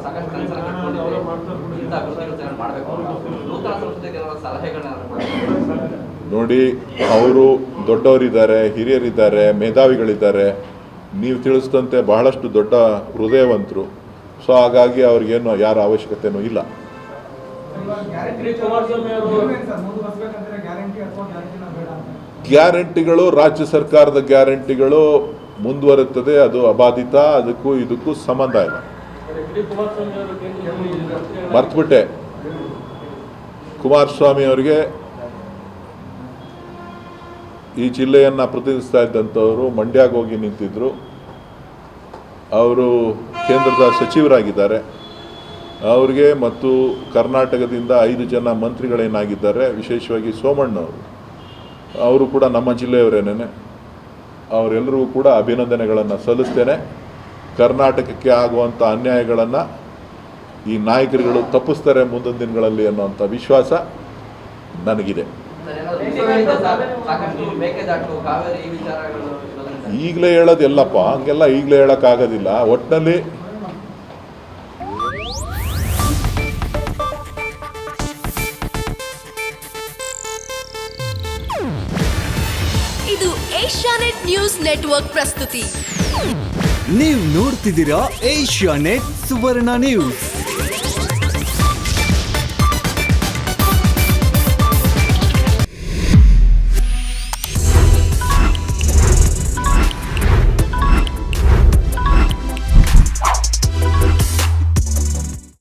ಸಾಕಷ್ಟು ಕನಸನ್ನು ಕಟ್ಕೊಂಡಿದ್ದೀವಿ, ಇಂಥ ಅಭಿವೃದ್ಧಿ ಮಾಡಬೇಕು ನೂತನ ಸಂಸ್ಥೆಗೆ ಸಲಹೆಗಳನ್ನ ನೋಡಿ. ಅವರು ದೊಡ್ಡವರಿದ್ದಾರೆ, ಹಿರಿಯರಿದ್ದಾರೆ, ಮೇಧಾವಿಗಳಿದ್ದಾರೆ, ನೀವು ತಿಳಿಸಿದಂತೆ ಬಹಳಷ್ಟು ದೊಡ್ಡ ಹೃದಯವಂತರು. ಸೊ ಹಾಗಾಗಿ ಅವ್ರಿಗೇನು ಯಾರ ಅವಶ್ಯಕತೆಯೂ ಇಲ್ಲ. ಗ್ಯಾರಂಟಿಗಳು ರಾಜ್ಯ ಸರ್ಕಾರದ ಗ್ಯಾರಂಟಿಗಳು ಮುಂದುವರುತ್ತದೆ, ಅದು ಅಬಾಧಿತ, ಅದಕ್ಕೂ ಇದಕ್ಕೂ ಸಂಬಂಧ ಇಲ್ಲ. ಮರ್ತುಬಿಟ್ಟೆ, ಕುಮಾರಸ್ವಾಮಿ ಅವರಿಗೆ ಈ ಜಿಲ್ಲೆಯನ್ನು ಪ್ರತಿನಿಧಿಸ್ತಾ ಇದ್ದಂಥವರು ಮಂಡ್ಯಗೆ ಹೋಗಿ ನಿಂತಿದ್ದರು. ಅವರು ಕೇಂದ್ರದ ಸಚಿವರಾಗಿದ್ದಾರೆ. ಅವ್ರಿಗೆ ಮತ್ತು ಕರ್ನಾಟಕದಿಂದ 5 ಜನ ಮಂತ್ರಿಗಳೇನಾಗಿದ್ದಾರೆ, ವಿಶೇಷವಾಗಿ ಸೋಮಣ್ಣವರು, ಅವರು ಕೂಡ ನಮ್ಮ ಜಿಲ್ಲೆಯವರೇನೇ. ಅವರೆಲ್ಲರಿಗೂ ಕೂಡ ಅಭಿನಂದನೆಗಳನ್ನು ಸಲ್ಲಿಸ್ತೇನೆ. ಕರ್ನಾಟಕಕ್ಕೆ ಆಗುವಂಥ ಅನ್ಯಾಯಗಳನ್ನು ಈ ನಾಯಕರುಗಳು ತಪ್ಪಿಸ್ತಾರೆ ಮುಂದಿನ ದಿನಗಳಲ್ಲಿ ಅನ್ನೋಂಥ ವಿಶ್ವಾಸ ನನಗಿದೆ. ಈಗಲೇ ಹೇಳೋದೆಲ್ಲಪ್ಪ, ಹಂಗೆಲ್ಲ ಈಗಲೇ ಹೇಳೋಕ್ಕಾಗೋದಿಲ್ಲ. ಒಟ್ಟಿನಲ್ಲಿ ಇದು ಏಷ್ಯಾನೆಟ್ ನ್ಯೂಸ್ ನೆಟ್ವರ್ಕ್ ಪ್ರಸ್ತುತಿ. ನೀವು ನೋಡ್ತಿದ್ದೀರಾ ಏಷ್ಯಾನೆಟ್ ಸುವರ್ಣ ನ್ಯೂಸ್.